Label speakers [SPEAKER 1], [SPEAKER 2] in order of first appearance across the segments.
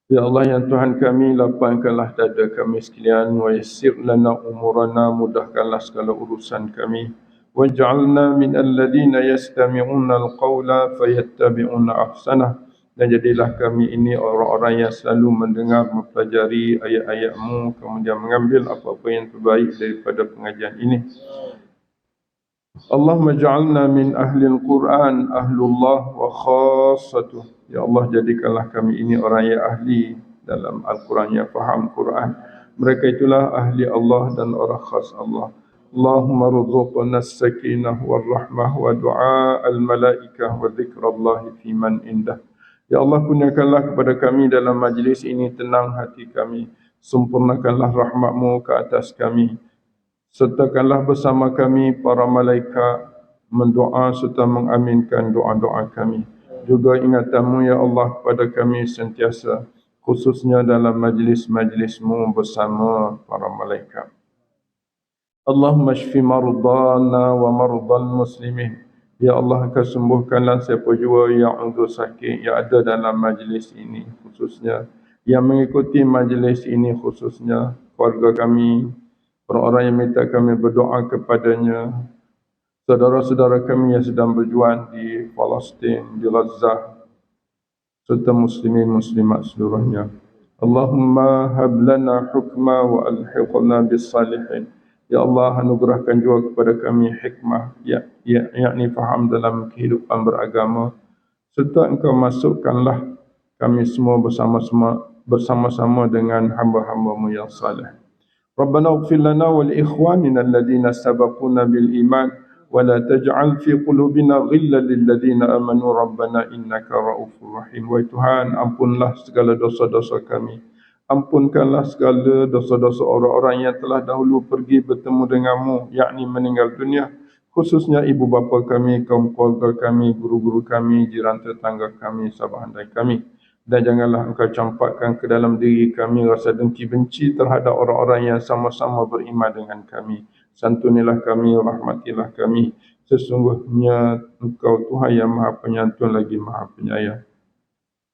[SPEAKER 1] Ya Allah, ya Tuhan kami, lapangkanlah dada kami sekalian, wa yassir lana umurana, mudahkanlah segala urusan kami, waj'alna min alladhina yastami'una alqawla fayattabi'una ahsanah, dan jadilah kami ini orang-orang yang selalu mendengar, mempelajari ayat-ayat-Mu, kemudian mengambil apa-apa yang terbaik daripada pengajian ini. Allahumma ja'alna min ahli al-Quran, ahlullah wa khassatuh. Ya Allah, jadikanlah kami ini orang yang ahli dalam Al-Quran, yang faham Quran. Mereka itulah ahli Allah dan orang khas Allah. Allahumma rzuqna as-sakinah wal rahmah wa du'a al-malaikah wa dhikrullah fi man indah. Ya Allah, kurniakanlah kepada kami dalam majlis ini tenang hati kami. Sempurnakanlah rahmat-Mu ke atas kami. Sertakanlah bersama kami para malaikat mendoa serta mengaminkan doa-doa kami. Juga ingatan-Mu ya Allah kepada kami sentiasa, khususnya dalam majlis-majlis-Mu bersama para malaikat. Allahumma shfi mardana wa mardal muslimin. Ya Allah, Engkau sembuhkanlah siapa jua yang uzur sakit yang ada dalam majlis ini, khususnya yang mengikuti majlis ini, khususnya keluarga kami, orang-orang yang minta kami berdoa kepadanya, saudara-saudara kami yang sedang berjuang di Palestin, di Gaza, serta muslimin muslimat seluruhnya. Allahumma hab lana hukma wa alhiqna bis salihin. Ya Allah, anugerahkan juga kepada kami hikmah, yakni faham dalam kehidupan beragama, serta Engkau masukkanlah kami semua bersama-sama dengan hamba-hamba-Mu yang saleh. ربنا اغفر لنا ولإخواننا الذين سبقونا بالإيمان ولا تجعل في قلوبنا غلا للذين آمنوا ربنا إنك رؤوف رحيم. Wahai Tuhan, ampunlah segala dosa-dosa kami. Ampunkanlah segala dosa-dosa orang-orang yang telah dahulu pergi bertemu denganmu, yakni meninggal dunia, khususnya ibu bapa kami, kaum keluarga kami, guru-guru kami, jiran tetangga kami, sahabat handai kami. Dan janganlah Engkau campakkan ke dalam diri kami rasa dengki benci terhadap orang-orang yang sama-sama beriman dengan kami. Santunilah kami, rahmatilah kami. Sesungguhnya Engkau Tuhan yang Maha Penyantun lagi Maha Penyayang.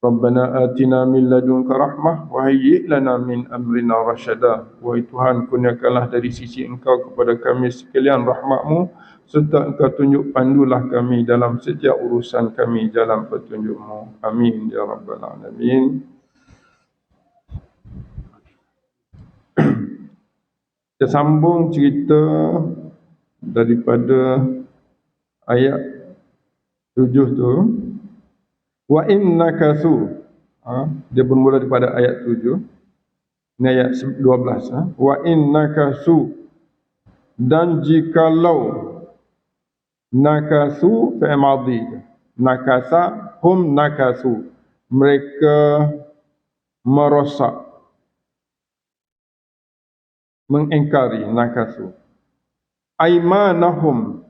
[SPEAKER 1] Rabbana atina min ladunka rahmah wa hayyi' lana min amrina rasyada. Wahai Tuhan, kurniakanlah dari sisi Engkau kepada kami sekalian rahmat-Mu, serta Engkau tunjuk pandulah kami dalam setiap urusan kami jalan petunjuk-Mu. Amin ya rabbal alamin. Kita sambung cerita daripada ayat 7 tu. Wa innakathu, dia bermula daripada ayat 7. Ini ayat 12. Wa innakathu, dan jikalau, nakathu fi'il madhi, nakasa hum nakathu, mereka merosak, mengingkari, nakathu. Aimanahum,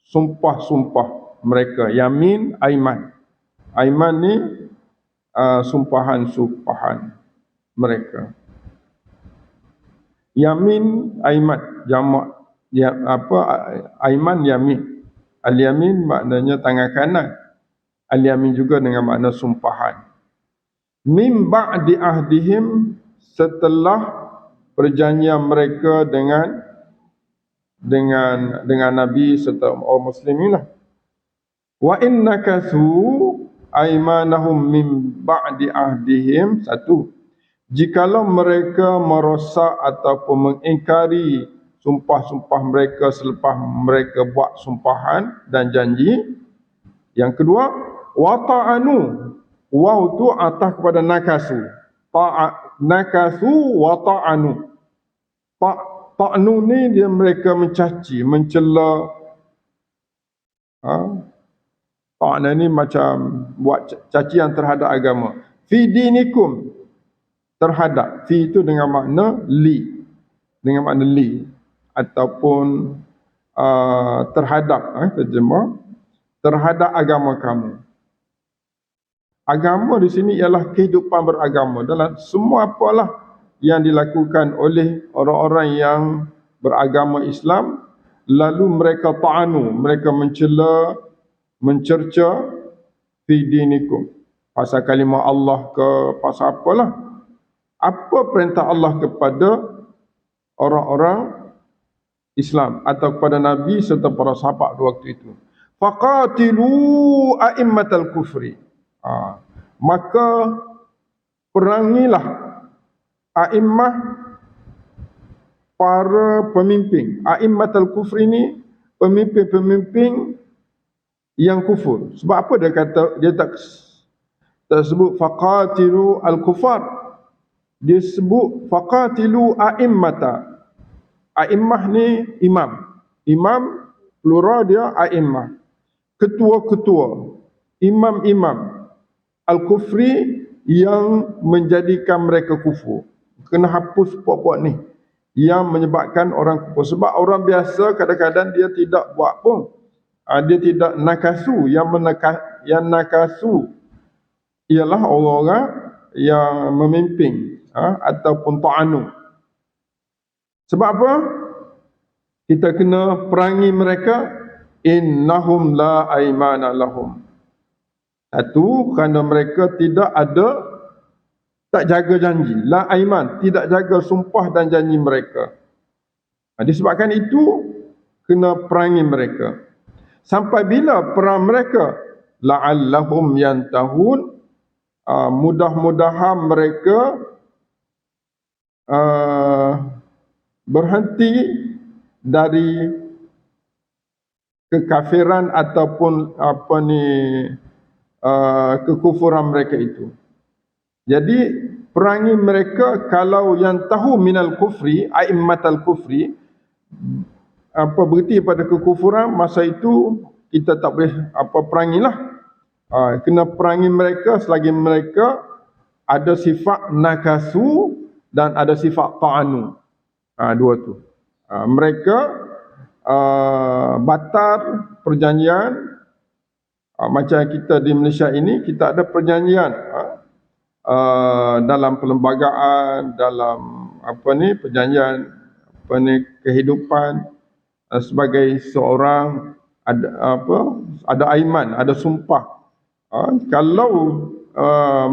[SPEAKER 1] sumpah-sumpah mereka. Yamin, aiman. Aiman ni sumpahan-sumpahan mereka. Yamin, aiman, jamak ya, aiman, yamin. Al-yamin maknanya tangan kanan. Al-yamin juga dengan makna sumpahan. Min ba'di ahdihim, setelah perjanjian mereka dengan Nabi serta orang muslimin lah. Wa innakathu aimanahum min ba'di ahdihim. Satu, jikalau mereka merosak ataupun mengingkari sumpah-sumpah mereka selepas mereka buat sumpahan dan janji. Yang kedua, wa ta'anu. Waw tu atas kepada nakasu. Nakasu wa ta'anu. Ta'nu ni dia mereka mencaci, mencela. Ta'na ni macam buat cacian terhadap agama. Fi dinikum, terhadap. Fi itu dengan makna li, dengan makna li, ataupun terhadap, terjemah terhadap agama kamu. Agama di sini ialah kehidupan beragama, dalam semua apalah yang dilakukan oleh orang-orang yang beragama Islam, lalu mereka ta'anu, mereka mencela, mencerca fi dinikum, pasal kalimah Allah ke, pasal apalah. Apa perintah Allah kepada orang-orang Islam atau kepada Nabi serta para sahabat waktu itu? Faqatilu a'immatal kufri. Maka perangilah a'immah, para pemimpin. A'immatal kufri ni pemimpin-pemimpin yang kufur. Sebab apa dia kata, dia tak sebut faqatilu al-kufar. Dia sebut faqatilu a'immata. A'immah ni imam. Imam plural dia a'immah. Ketua-ketua, imam-imam al-kufri yang menjadikan mereka kufur. Kena hapus puak-puak ni yang menyebabkan orang kufur. Sebab orang biasa kadang-kadang dia tidak buat pun. Dia tidak nakasu. Yang nakasu ialah orang-orang yang memimpin ataupun ta'anu. Sebab apa? Kita kena perangi mereka. Innahum la aimana lahum. Satu, kerana mereka tak jaga janji. La aiman, tidak jaga sumpah dan janji mereka. Disebabkan itu, kena perangi mereka. Sampai bila perang mereka? La'allahum yantahun. Mudah-mudahan mereka berhenti dari kekafiran ataupun kekufuran mereka itu. Jadi perangi mereka kalau yang tahu minal kufri, a'immatal kufri, berhenti pada kekufuran, masa itu kita tak boleh perangilah. Kena perangi mereka selagi mereka ada sifat nakasu dan ada sifat ta'anu. Dua tu. Mereka batal perjanjian. Macam kita di Malaysia ini, kita ada perjanjian dalam perlembagaan, dalam perjanjian kehidupan sebagai seorang ada aiman, ada sumpah. Kalau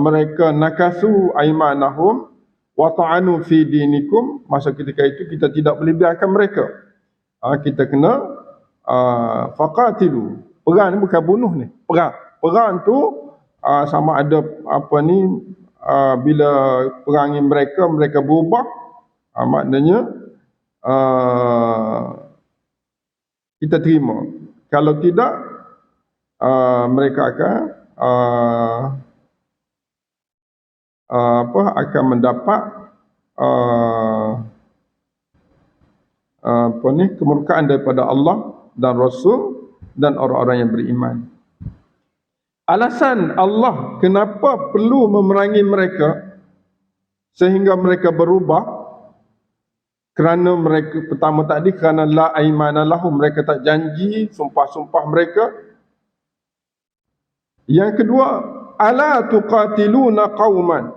[SPEAKER 1] mereka nakasu aimanahum wa ta'anu fi dinikum, masa ketika itu kita tidak boleh biarkan mereka. Kita kena faqatilu. Perang ni bukan bunuh ni, perang. Perang tu sama ada bila perangi mereka, mereka berubah, maknanya kita terima. Kalau tidak, mereka akan mendapat kemurkaan daripada Allah dan Rasul dan orang-orang yang beriman. Alasan Allah kenapa perlu memerangi mereka sehingga mereka berubah, kerana mereka pertama tadi, kerana la aimana lahum, mereka tak janji, sumpah-sumpah mereka. Yang kedua, ala tuqatiluna qauman,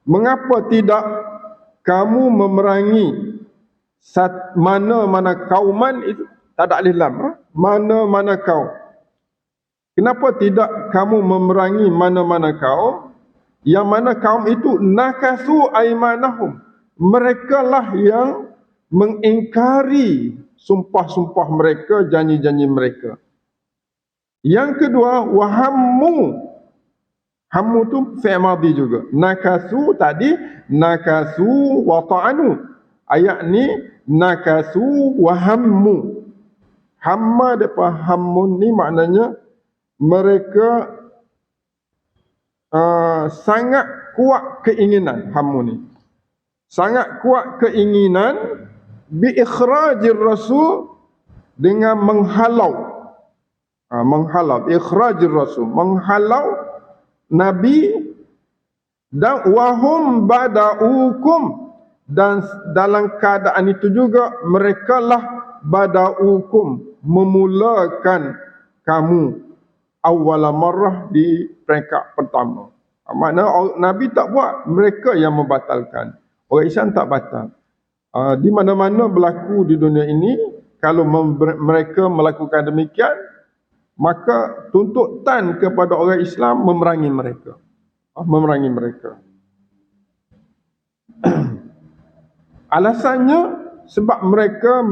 [SPEAKER 1] mengapa tidak kamu memerangi mana-mana kauman itu, tak ada alif lam, mana-mana kaum. Kenapa tidak kamu memerangi mana-mana kaum, yang mana kaum itu nakasu aimanahum, mereka lah yang mengingkari sumpah-sumpah mereka, janji-janji mereka. Yang kedua, wahammu, hammu tu fi'il madhi juga. Nakasu tadi, nakasu wa ta'anu. Ayat ni nakasu wa hammu. Hamma depan hammun ni maknanya mereka sangat kuat keinginan. Hammu ni sangat kuat keinginan bi ikhrajir rasul, dengan menghalau ikhrajir rasul, menghalau Nabi, dan wahum bada'ukum, dan dalam keadaan itu juga mereka lah bada'ukum, memulakan kamu awwala marrah, di peringkat pertama. Maknanya Nabi tak buat, mereka yang membatalkan. Orang Islam tak batal. Di mana-mana berlaku di dunia ini, kalau mereka melakukan demikian, maka tuntutan kepada orang Islam memerangi mereka. memerangi mereka. Alasannya sebab mereka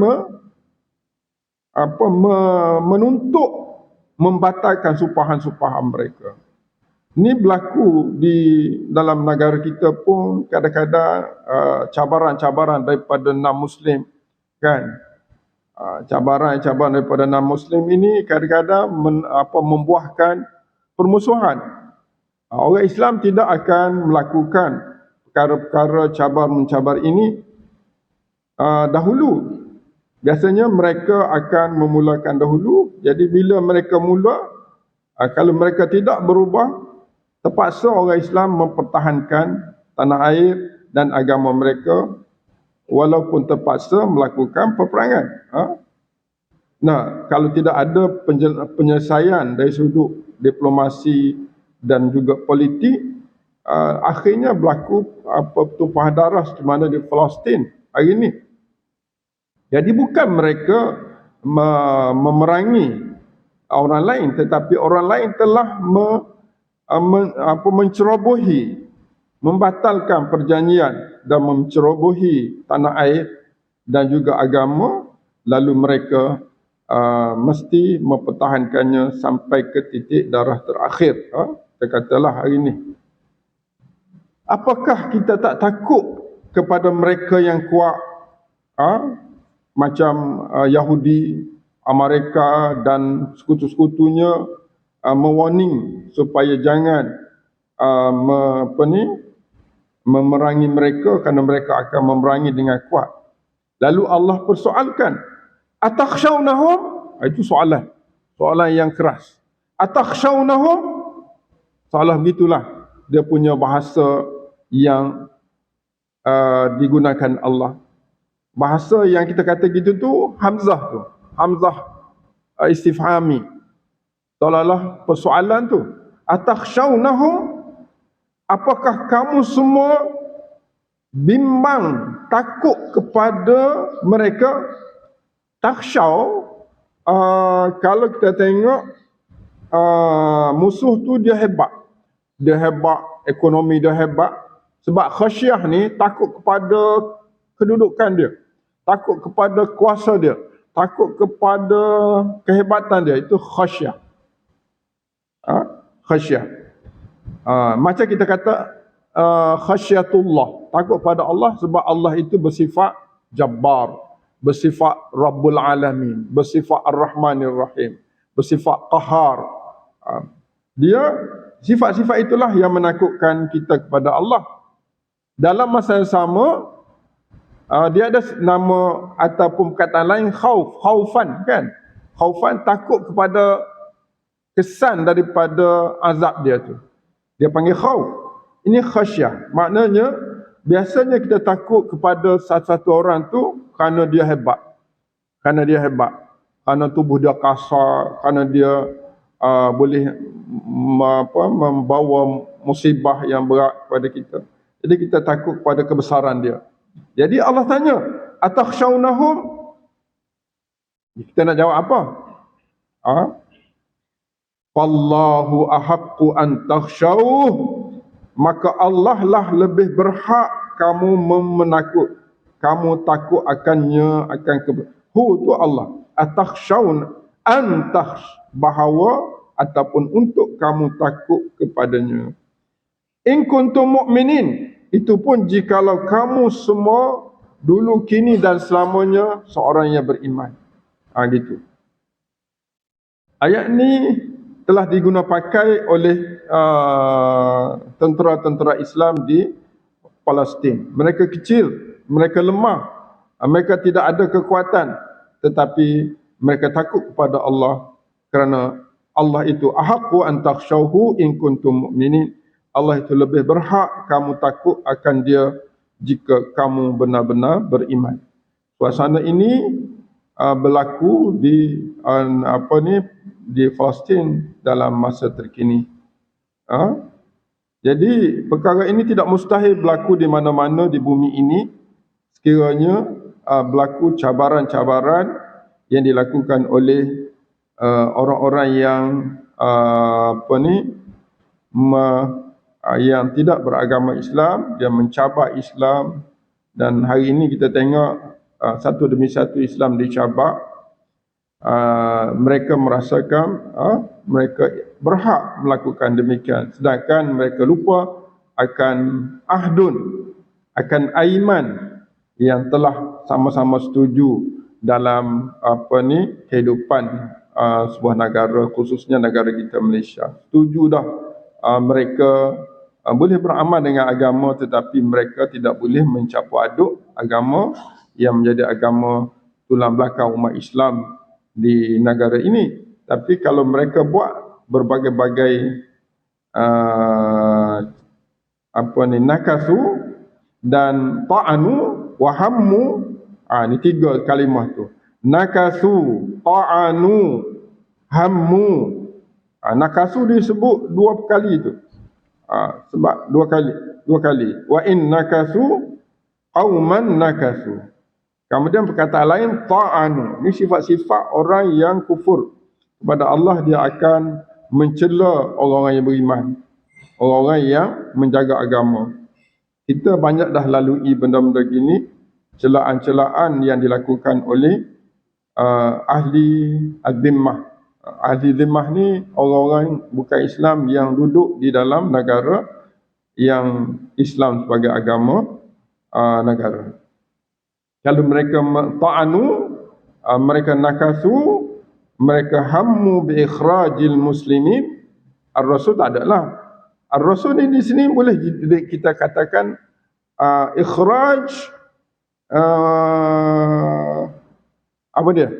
[SPEAKER 1] menuntut membatalkan sumpahan-sumpahan mereka. Ini berlaku di dalam negara kita pun kadang-kadang cabaran-cabaran daripada non-Muslim, kan? Cabaran-cabaran daripada non-Muslim ini kadang-kadang membuahkan permusuhan. Orang Islam tidak akan melakukan perkara-perkara cabar-mencabar ini dahulu. Biasanya mereka akan memulakan dahulu. Jadi bila mereka mula, kalau mereka tidak berubah, terpaksa orang Islam mempertahankan tanah air dan agama mereka walaupun terpaksa melakukan peperangan. Nah, kalau tidak ada penyelesaian dari sudut diplomasi dan juga politik, akhirnya berlaku tumpahan darah di mana di Palestin hari ini. Jadi bukan mereka memerangi orang lain, tetapi orang lain telah mencerobohi, membatalkan perjanjian dan mencerobohi tanah air dan juga agama, lalu mereka mesti mempertahankannya sampai ke titik darah terakhir. Katalah hari ini. Apakah kita tak takut kepada mereka yang kuat, macam Yahudi, Amerika dan sekutu-sekutunya mewarning supaya jangan memerangi mereka kerana mereka akan memerangi dengan kuat. Lalu Allah persoalkan, atakhshawnahum? Itu soalan yang keras. Atakhshawnahum? Soalan begitulah dia punya bahasa yang digunakan Allah. Bahasa yang kita kata gitu tu hamzah istifhami, seolah-olah persoalan tu. Atakhshawnahum? Apakah kamu semua bimbang, takut kepada mereka? Takhshaw, kalau kita tengok musuh tu dia hebat, ekonomi dia hebat. Sebab khasyah ni takut kepada kedudukan dia, takut kepada kuasa dia, takut kepada kehebatan dia. Itu khasyah. Khasyah. Macam kita kata khasyatullah, takut pada Allah sebab Allah itu bersifat Jabbar, bersifat Rabbul Alamin, bersifat Ar-Rahmanir Rahim, bersifat Qahar. Dia sifat-sifat itulah yang menakutkan kita kepada Allah. Dalam masa yang sama, dia ada nama ataupun perkataan lain, khaufan, kan? Khaufan, takut kepada kesan daripada azab dia tu. Dia panggil khauf. Ini khasyah. Maknanya biasanya kita takut kepada satu-satu orang tu kerana dia hebat. Kerana tubuh dia kasar, kerana dia boleh membawa musibah yang berat kepada kita. Jadi kita takut kepada kebesaran dia. Jadi Allah tanya, atakhshawnahum? Kita nak jawab apa? Wallahu ahaqqu an takhshawuh. Maka Allah lah lebih berhak kamu menakut. Kamu takut akannya, Hu tu Allah. Atakhshawna an bahawa ataupun untuk kamu takut kepadanya. In kuntum mu'minin, itu pun jikalau kamu semua dulu, kini dan selamanya seorang yang beriman. Gitu. Ayat ni telah digunakan pakai oleh tentera-tentera Islam di Palestin. Mereka kecil, mereka lemah, mereka tidak ada kekuatan, tetapi mereka takut kepada Allah kerana Allah itu ahaqqu an takhshawhu in kuntum mu'minin. Allah itu lebih berhak kamu takut akan dia jika kamu benar-benar beriman. Suasana ini berlaku di di Palestin dalam masa terkini. Jadi perkara ini tidak mustahil berlaku di mana-mana di bumi ini sekiranya berlaku cabaran-cabaran yang dilakukan oleh orang-orang yang yang tidak beragama Islam, dia mencabar Islam, dan hari ini kita tengok satu demi satu Islam dicabar. Mereka merasakan mereka berhak melakukan demikian, sedangkan mereka lupa akan ahdun, akan aiman yang telah sama-sama setuju dalam kehidupan sebuah negara, khususnya negara kita Malaysia. Setuju dah mereka boleh beramal dengan agama, tetapi mereka tidak boleh mencampur aduk agama yang menjadi agama tulang belakang umat Islam di negara ini. Tapi kalau mereka buat berbagai-bagai nakasu dan ta'anu wa hammu, ni tiga kalimah tu. Nakasu, ta'anu, hammu. Nakasu disebut dua kali tu. Sebab dua kali. Wa in nakasu qauman nakasu. Kemudian perkataan lain ta'anu. Ini sifat-sifat orang yang kufur kepada Allah. Dia akan mencela orang-orang yang beriman, orang-orang yang menjaga agama. Kita banyak dah lalui benda-benda gini, celaan-celaan yang dilakukan oleh ahli az-zimmah. Ahli zimmah ni orang-orang bukan Islam yang duduk di dalam negara yang Islam sebagai agama negara. Kalau mereka ta'anu, mereka nakasu, mereka hammu bi ikhrajil muslimin, ar-rasul tak ada lah. Ar-rasul ni di sini boleh kita katakan ikhraj, apa dia?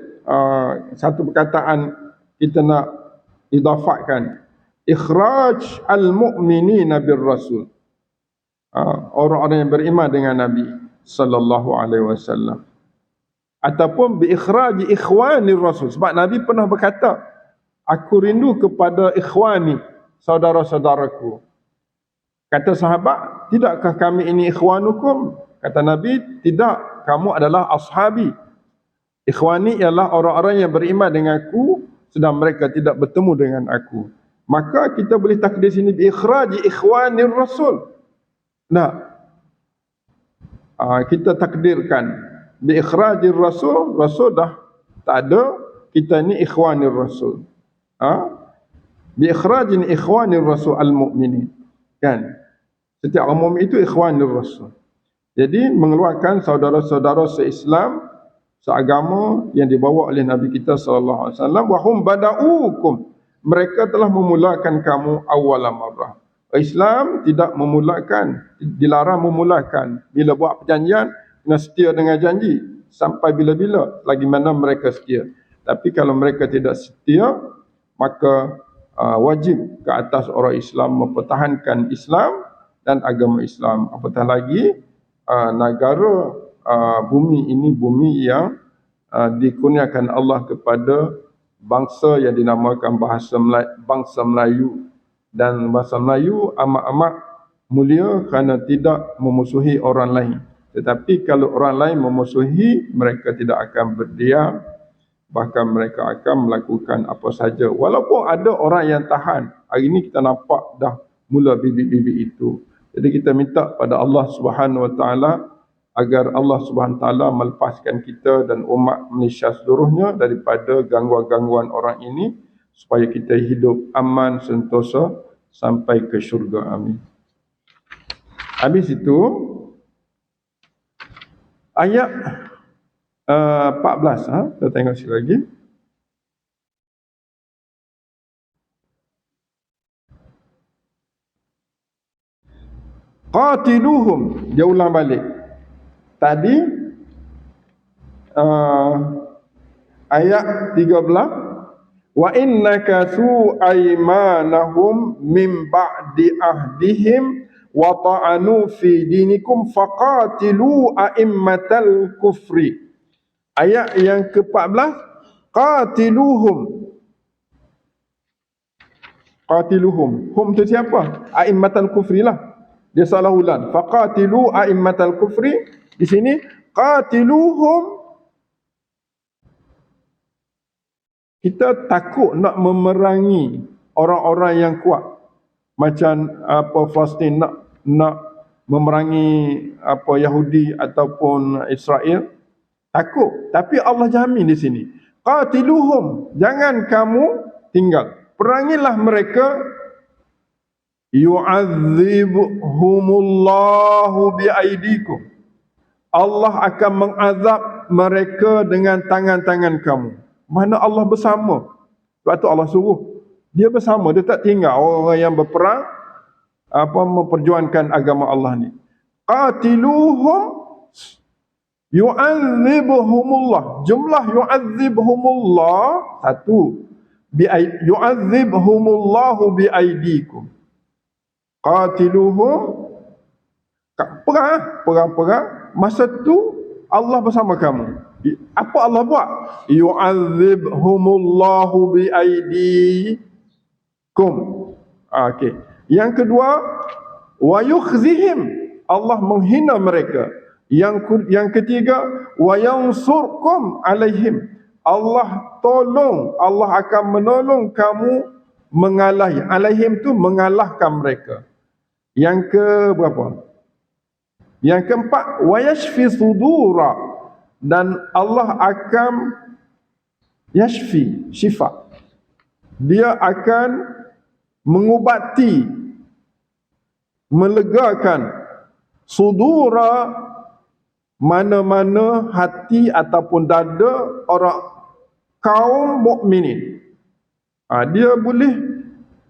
[SPEAKER 1] Satu perkataan kita nak idafatkan, ikhraj al-mu'minina bir-rasul. Orang-orang yang beriman dengan Nabi sallallahu alaihi wasallam, ataupun bi ikhraji ikhwanir rasul. Sebab Nabi pernah berkata, aku rindu kepada ikhwani, saudara-saudaraku. Kata sahabat, tidakkah kami ini ikhwanukum? Kata Nabi, tidak, kamu adalah ashabi. Ikhwani ialah orang-orang yang beriman dengan aku sedang mereka tidak bertemu dengan aku. Maka kita boleh takdir sini bi ikhraji ikhwanir rasul. Nah, kita takdirkan bi ikhrajir rasul, rasul dah tak ada, kita ni ikhwanir rasul. Bi ikhrajin ikhwanir rasul al-mu'minin. Kan? Setiap orang mukmin itu ikhwanir rasul. Jadi mengeluarkan saudara-saudara se-Islam, seagama yang dibawa oleh Nabi kita sallallahu alaihi wasallam. Wa hum bada'ukum, mereka telah memulakan kamu awal marrah. Islam tidak memulakan, dilarang memulakan. Bila buat perjanjian, kena setia dengan janji. Sampai bila-bila, lagi mana mereka setia. Tapi kalau mereka tidak setia, maka wajib ke atas orang Islam mempertahankan Islam dan agama Islam. Apatah lagi, negara bumi ini, bumi yang dikurniakan Allah kepada bangsa yang dinamakan bangsa Melayu. Dan bahasa Melayu amat-amat mulia kerana tidak memusuhi orang lain. Tetapi kalau orang lain memusuhi, mereka tidak akan berdiam, bahkan mereka akan melakukan apa saja. Walaupun ada orang yang tahan. Hari ini kita nampak dah mula bibit-bibit itu. Jadi kita minta pada Allah Subhanahu Wa Taala agar Allah Subhanahu Wa Taala melepaskan kita dan umat Malaysia seluruhnya daripada gangguan-gangguan orang ini, supaya kita hidup aman sentosa sampai ke syurga. Amin. Habis itu ayat 14, kita tengok sekali lagi. Qatiluhum, dia ulang balik. Tadi ayat 13, wa innaka su aymanahum min ba'di ahdihim wa ta'anu fi dinikum faqatilu a'immatal kufri. Ayat yang ke-14, qatiluhum. Qatiluhum. Hum tu siapa? A'immatal kufri lah. Dia salah ulang. Faqatilu a'immatal kufri. Di sini qatiluhum. Kita takut nak memerangi orang-orang yang kuat. macam Palestin nak memerangi Yahudi ataupun Israel, takut. Tapi Allah jamin di sini, qatiluhum, jangan kamu tinggal, perangilah mereka, yu'adzibhumullahu biaidikum, Allah akan mengazab mereka dengan tangan-tangan kamu. Mana Allah bersama. Sebab tu Allah suruh, dia bersama, dia tak tinggal orang yang berperang memperjuangkan agama Allah ni. Qatiluhum yu'adzibhumullah, jumlah yu'adzibhumullah satu, yu'adzibhumullahu biaidikum. Qatiluhum, perang, masa tu Allah bersama kamu. Apa Allah buat? Yu'adzibhumullahu biaidikum. Okey. Yang kedua, wa yukhzihim, Allah menghina mereka. Yang ketiga, wa yansurkum alaihim, Allah tolong, Allah akan menolong kamu mengalahi. Alaihim tu mengalahkan mereka. Yang ke berapa? Yang keempat, wa yashfi sudura, dan Allah akan yashfi, syifa, dia akan mengubati, melegakan sudura, mana-mana hati ataupun dada orang kaum mukminin. Dia boleh,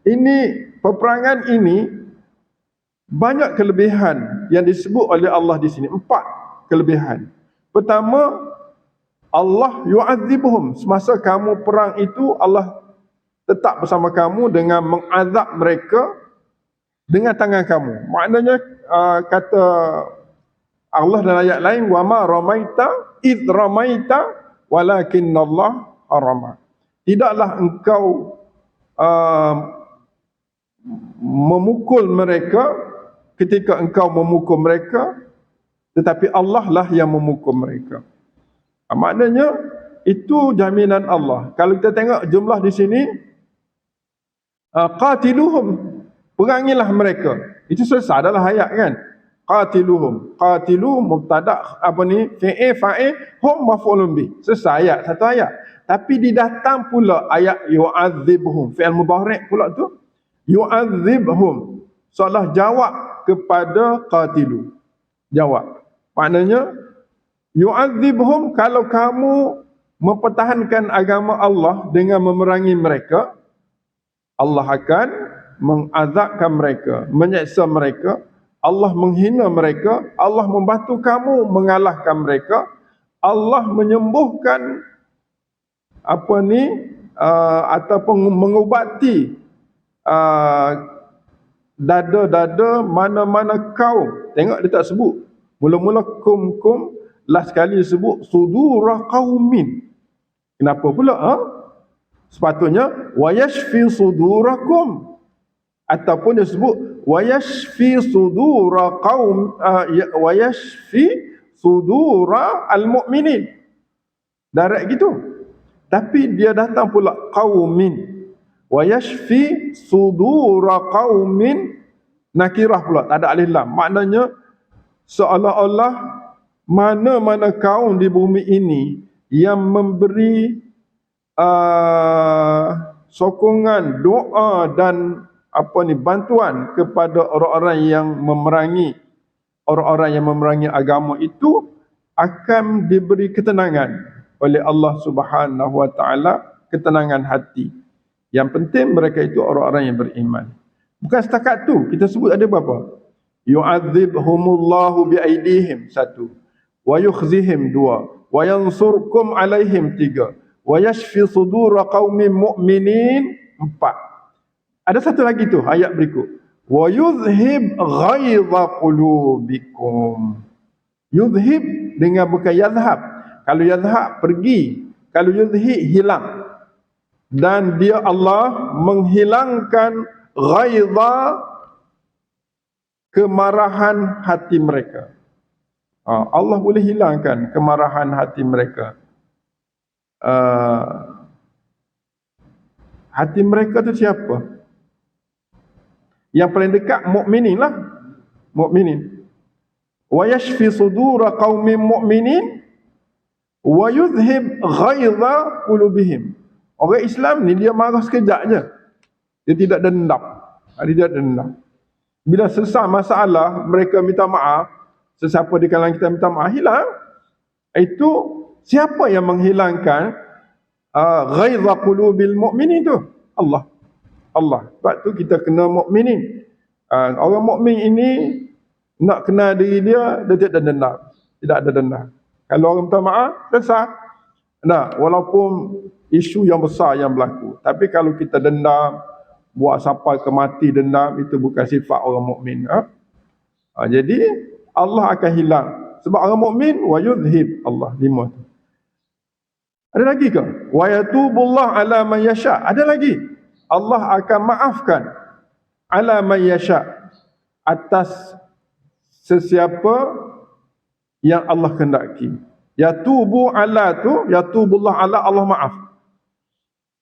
[SPEAKER 1] ini peperangan ini banyak kelebihan yang disebut oleh Allah di sini. 4 kelebihan. Pertama, Allah yu'adzibuhum, semasa kamu perang itu Allah tetap bersama kamu dengan mengazab mereka dengan tangan kamu. Maknanya kata Allah dalam ayat lain, wa ma ramaita id ramaita walakinnallah harama. Tidaklah engkau memukul mereka ketika engkau memukul mereka, tetapi Allah lah yang memukul mereka. Maknanya itu jaminan Allah. Kalau kita tengok jumlah di sini, qatiluhum, perangilah mereka. Itu selesai adalah ayat kan. Qatiluhum, qatilu mubtada fa'il, hum maf'ulun bih. Selesai ayat, satu ayat. Tapi didatang pula ayat yu'adzibhum, fi'il mudhari' pula tu, yu'adzibhum, seolah jawab kepada qatilu. Jawab. Maknanya yu'adzibhum, kalau kamu mempertahankan agama Allah dengan memerangi mereka, Allah akan mengazabkan mereka, menyeksa mereka, Allah menghina mereka, Allah membantu kamu mengalahkan mereka, Allah menyembuhkan ataupun mengubati dada-dada mana-mana kaum. Tengok dia tak sebut. Mula-mula kum, last sekali sebut sudura qaumin. Kenapa pula? Sepatutnya wa yashfi sudurakum, ataupun dia sebut wa yashfi sudura qaum, wa yashfi sudura almu'minin. Direct gitu. Tapi dia datang pula qaumin. Wa yashfi sudura qaumin, nakirah pula, tak ada alif lam. Maknanya seolah-olah mana-mana kaum di bumi ini yang memberi sokongan, doa dan bantuan kepada orang-orang yang memerangi agama itu, akan diberi ketenangan oleh Allah Subhanahu wa taala, ketenangan hati. Yang penting mereka itu orang-orang yang beriman. Bukan setakat tu, kita sebut ada berapa? Yu'adzibhumullahu biaidihim, 1. Wa yukhzihim, 2. Wa yansurkum alaihim, 3. Wa yashfi sudura qaumin mu'minin, 4. Ada satu lagi tu, ayat berikut. Wa yuzhib ghaidha qulubikum. Yuzhib dengan bukan yazhab. Kalau yazhab pergi, kalau yuzhib hilang. Dan dia Allah menghilangkan ghaidha, kemarahan hati mereka. Allah boleh hilangkan kemarahan hati mereka. Hati mereka tu siapa? Yang paling dekat mukminin lah. Mukminin. Wa yashfi sudura qaumin mu'minin wa yudhhib ghaidha qulubihim. Orang Islam ni dia marah sekejap je. Dia tidak dendam. Dia tidak dendam. Bila selesai masalah, mereka minta maaf. Sesiapa di kalangan kita minta maaf, hilang. Itu siapa yang menghilangkan ghaidha qulubil mu'minin tu? Allah. Allah. Sebab tu kita kena mukminin. Orang mukmin ini nak kenal diri dia tidak ada dendam. Tidak ada dendam. Kalau orang minta maaf, selesai. Nah, walaupun isu yang besar yang berlaku. Tapi kalau kita dendam, buat sampai ke mati dendam, itu bukan sifat orang mukmin. Jadi Allah akan hilang. Sebab orang mukmin wa yudhhib Allah 5 tu. Ada lagi ke? Wa yatubullah ala man yasha. Ada lagi. Allah akan maafkan ala man yasha, atas sesiapa yang Allah kehendaki. Yatubu ala tu, yatubullah ala, Allah maaf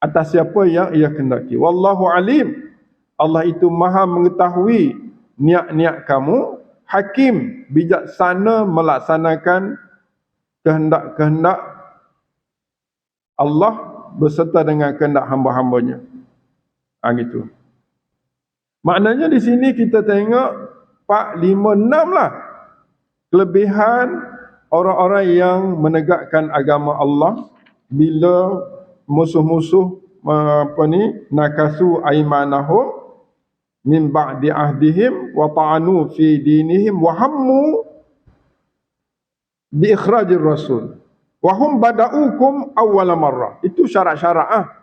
[SPEAKER 1] atas siapa yang ia kehendaki. Wallahu alim. Allah itu maha mengetahui niat-niat kamu. Hakim, bijaksana melaksanakan kehendak-kehendak Allah beserta dengan kehendak hamba-hambanya. Gitu. Maknanya di sini kita tengok 4, 5, 6 lah kelebihan orang-orang yang menegakkan agama Allah bila musuh-musuh nakasu aimanahum min ba'di ahdihim wa ta'anu fi dinihim wa hammu bi ikhrajir rasul wa hum bada'ukum awwala marrah. Itu syarat-syarat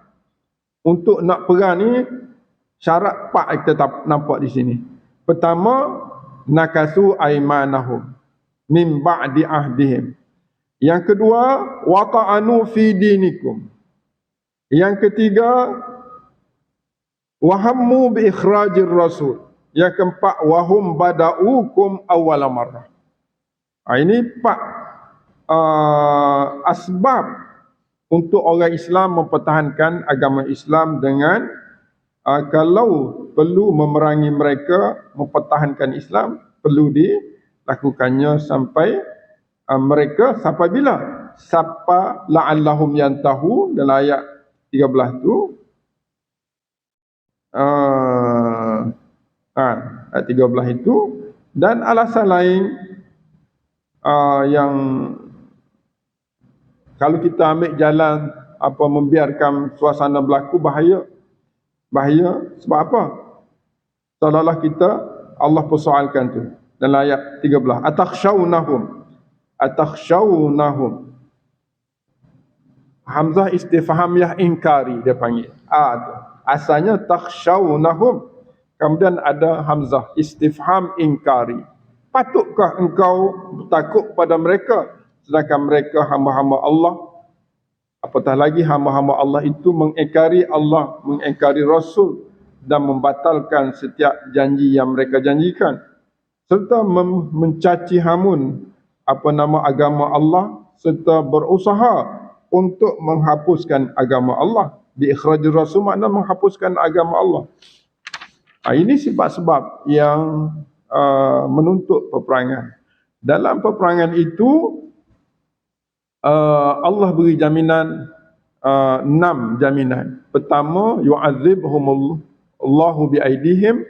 [SPEAKER 1] untuk nak perang ni. Syarat 4 kita nampak di sini. Pertama, nakasu aimanahum min ba'di ahdihim. Yang kedua, wa ta'anu fi dinikum. Yang ketiga, wa hammu bi ikhrajir rasul. Yang keempat, wa hum bada'ukum awwala marrah. Ini 4 asbab untuk orang Islam mempertahankan agama Islam dengan kalau perlu memerangi mereka, mempertahankan Islam, perlu dilakukannya sampai mereka sampai bila? Sampai la'allahum yantahu, dalam ayat 13 tu. Ayat 13 itu. Dan alasan lain yang kalau kita ambil jalan membiarkan suasana berlaku, bahaya. Bahaya sebab apa? Seolah-olah kita, Allah persoalkan tu dalam ayat 13. Atakhshawnahum. Hamzah istifhamiyah inkari dia panggil. Tu. Asalnya takhshawnahum. Kemudian ada hamzah istifham inkari. Patutkah engkau takut pada mereka sedangkan mereka hamba-hamba Allah? Apatah lagi hamba-hamba Allah itu mengingkari Allah, mengingkari Rasul dan membatalkan setiap janji yang mereka janjikan, serta mencaci hamun agama Allah, serta berusaha untuk menghapuskan agama Allah. Bi ikhrajir rasul makna menghapuskan agama Allah. Ini sebab-sebab yang menuntut peperangan. Dalam peperangan itu Allah beri jaminan 6 jaminan. Pertama, yu'adzibhumullahu biaidihim.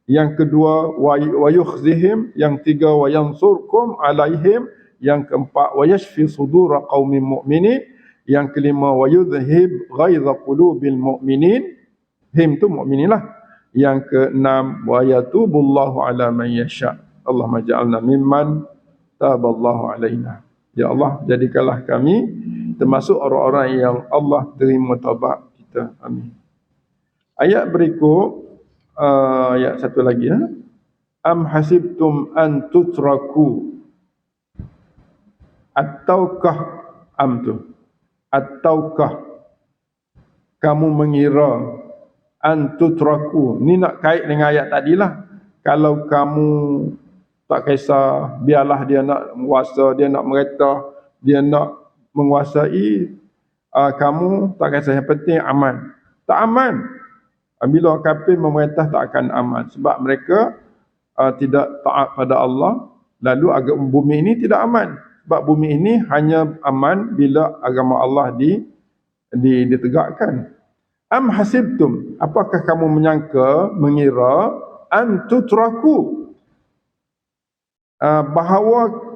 [SPEAKER 1] Yang kedua, wa yukhzihim. Yang tiga, wa yansurkum alaihim. Yang keempat, wa yashfi sudura qaumin mu'minin. Yang kelima, wa yudhhib ghaidha qulubil mu'minin. Him tu mu'minin lah. Yang keenam, wa yatubullahu ala man yasha. Allahumma ja'alna mimman taballahu alaina. Ya Allah, jadikanlah kami termasuk orang-orang yang Allah terima taubat kita. Amin. Ayat berikut, ayat satu lagi. Am hasibtum an tutraku. Ataukah ataukah kamu mengira an tutraku. Ni nak kait dengan ayat tadilah. Kalau kamu tak kisah, biarlah dia nak menguasa, dia nak merintah, dia nak menguasai, kamu tak kisah, yang penting aman. Tak aman. Bila orang kafir memerintah tak akan aman sebab mereka tidak taat pada Allah, lalu agama bumi ini tidak aman. Sebab bumi ini hanya aman bila agama Allah ditegakkan. Am hasibtum, apakah kamu menyangka, mengira, an tutraku, bahawa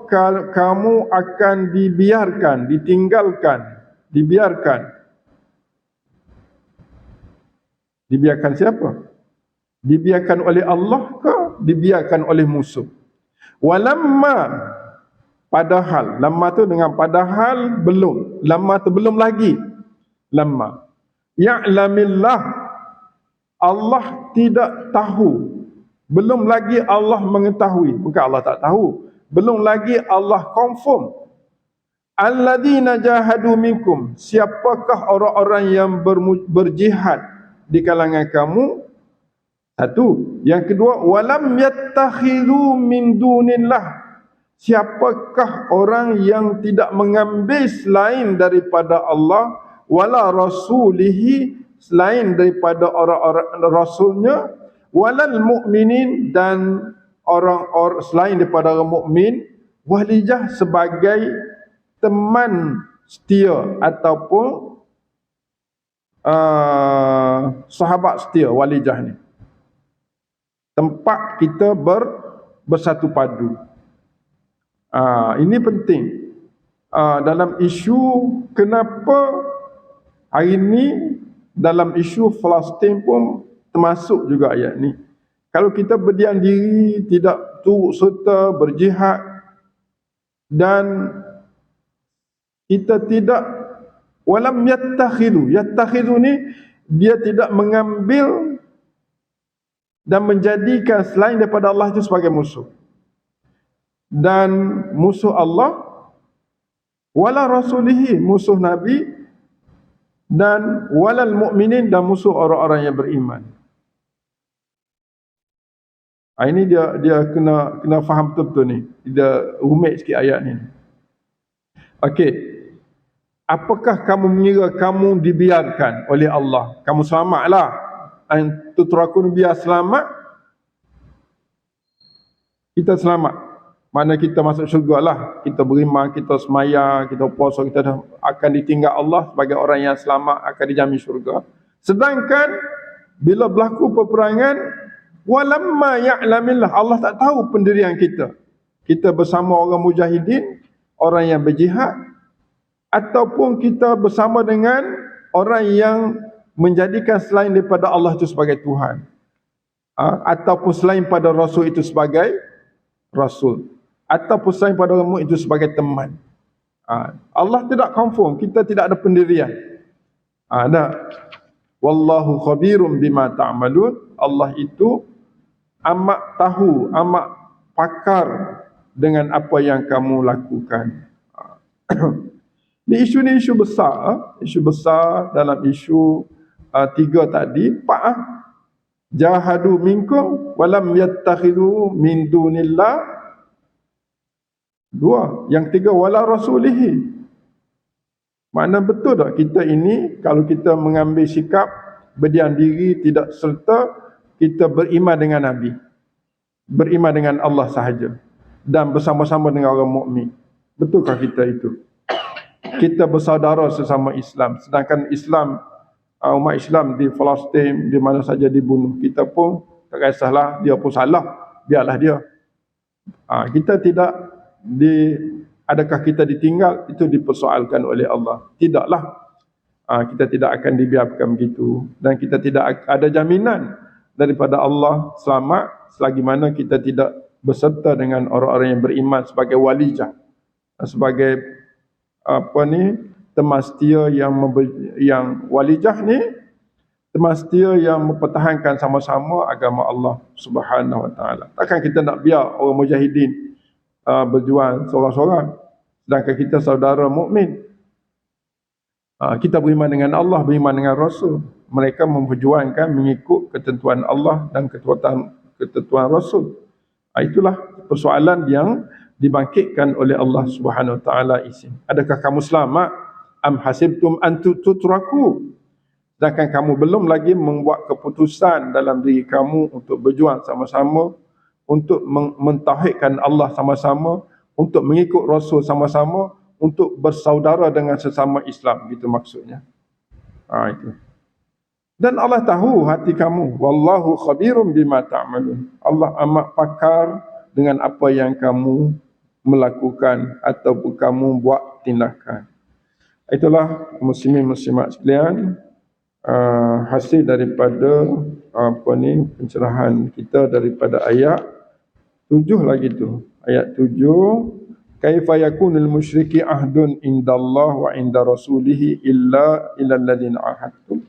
[SPEAKER 1] kamu akan dibiarkan, ditinggalkan, dibiarkan. Dibiarkan siapa? Dibiarkan oleh Allah ke dibiarkan oleh musuh? Walamma, padahal, lamma tu dengan padahal belum, lamma tu belum lagi. Lamma ya'lamillah, Allah tidak tahu, belum lagi Allah mengetahui, bukan Allah tak tahu, belum lagi Allah confirm. Alladzina jahadu minkum, siapakah orang-orang yang berjihad di kalangan kamu? Satu. Yang kedua, walam yattakhidhu min dunillah, siapakah orang yang tidak mengambil selain daripada Allah, wala rasulihi, selain daripada orang-orang rasulnya, walal mu'minin, dan orang-orang selain daripada orang mukmin, walijah, sebagai teman setia ataupun sahabat setia. Walijah ni tempat kita bersatu padu. Ini penting dalam isu kenapa hari ini dalam isu Palestin pun termasuk juga ayat ni. Kalau kita berdiam diri, tidak turut serta berjihad, dan kita tidak walam yattakhidhu ni, dia tidak mengambil dan menjadikan selain daripada Allah itu sebagai musuh, dan musuh Allah, wala rasulihi, musuh Nabi, dan walal mu'minin, dan musuh orang-orang yang beriman. Ini dia kena faham betul-betul ni. Dia rumit sikit ayat ni. Okey. Apakah kamu mengira kamu dibiarkan oleh Allah? Kamu selamatlah. Tutrakun, biar selamat. Kita selamat. Mana kita masuk syurga lah. Kita beriman, kita semaya, kita puasa, kita dah akan ditinggal Allah sebagai orang yang selamat, akan dijamin syurga. Sedangkan bila berlaku peperangan, walamma ya'lamillah, Allah tak tahu pendirian kita. Kita bersama orang mujahidin, orang yang berjihad, ataupun kita bersama dengan orang yang menjadikan selain daripada Allah itu sebagai Tuhan, ataupun selain pada Rasul itu sebagai Rasul, ataupun selain pada orang itu sebagai teman. Allah tidak confirm, kita tidak ada pendirian. Wallahu khabirum bima ta'malun. Allah itu amat tahu, amat pakar dengan apa yang kamu lakukan. Ini isu ni isu besar dalam isu tiga tadi. Jahadu minkum walam yattakhidhu min dunillah. Dua. Yang tiga, wala rasulihi. Makna betul tak kita ini, kalau kita mengambil sikap berdiam diri, tidak serta, kita beriman dengan Nabi, beriman dengan Allah sahaja, dan bersama-sama dengan orang mukmin. Betulkah kita itu? Kita bersaudara sesama Islam, sedangkan Islam, umat Islam di Palestin, di mana saja dibunuh, kita pun tak kisahlah, dia pun salah, biarlah dia. Kita tidak adakah kita ditinggal, itu dipersoalkan oleh Allah. Tidaklah. Kita tidak akan dibiarkan begitu, dan kita tidak ada jaminan daripada Allah selamat selagi mana kita tidak berserta dengan orang-orang yang beriman sebagai walijah, sebagai teman setia yang walijah ni, teman setia yang mempertahankan sama-sama agama Allah Subhanahu wa taala. Takkan kita nak biar orang mujahidin berjuang seorang-seorang, sedangkan kita saudara mukmin. Kita beriman dengan Allah, beriman dengan Rasul. Mereka memperjuangkan mengikut ketentuan Allah dan ketentuan Rasul. Itulah persoalan yang dibangkitkan oleh Allah Subhanahu wa taala isi. Adakah kamu selamat? Am hasibtum an tutraku? sedangkan kamu belum lagi membuat keputusan dalam diri kamu untuk berjuang sama-sama, untuk mentauhidkan Allah sama-sama, untuk mengikut Rasul sama-sama, untuk bersaudara dengan sesama Islam, gitu maksudnya. Itu. Dan Allah tahu hati kamu. Wallahu khabirum bima ta'malun. Allah amat pakar dengan apa yang kamu melakukan ataupun kamu buat tindakan. Itulah muslimin muslimat sekalian, hasil daripada pencerahan kita daripada ayat 7 lagi tu. Ayat 7, kaifa yakunul musyriki ahdun indallah wa inda rasulih illa ilal ladzina ahadtum.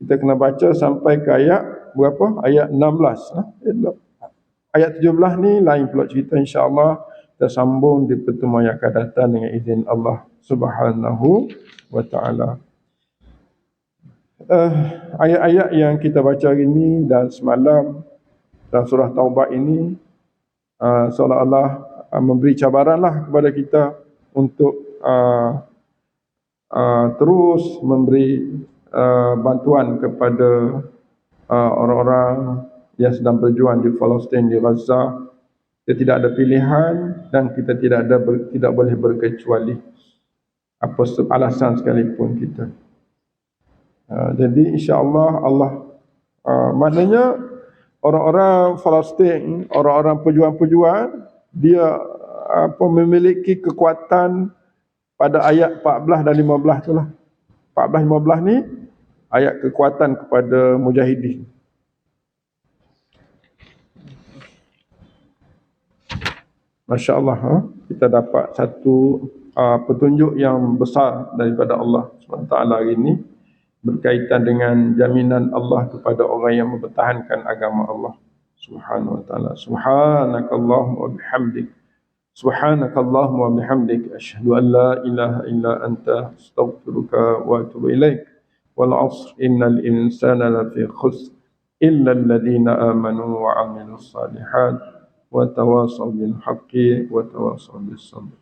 [SPEAKER 1] Kita kena baca sampai ke ayat berapa? Ayat 16. Ayat 17 ni lain pula cerita, insya-Allah kita sambung di pertemuan yang akan datang dengan izin Allah Subhanahu wa taala. Ayat-ayat yang kita baca hari ini dan semalam dalam surah Taubah ini seolah-olah memberi cabaranlah kepada kita untuk terus memberi bantuan kepada orang-orang yang sedang berjuang di Palestin, di Gaza. Kita tidak ada pilihan dan kita tidak boleh berkecuali apa alasan sekalipun kita. Jadi insya-Allah Allah maknanya orang-orang Palestin, orang-orang pejuang-pejuang, dia memiliki kekuatan pada ayat 14 dan 15 itulah. 14 15 ni ayat kekuatan kepada mujahidin. Masya-Allah, kita dapat satu petunjuk yang besar daripada Allah SWT hari ini berkaitan dengan jaminan Allah kepada orang yang mempertahankan agama Allah Subhanahu wa taala. Subhanakallahumma wa bihamdik. Subhanakallahumma wa bihamdik asyhadu an la ilaha illa anta astaghfiruka wa atubu ilaik. Wal 'asr innal insana lafi khusr illa alladhina amanu wa 'amilus salihat wa tawasaw bil haqqi wa tawasaw bis sabr.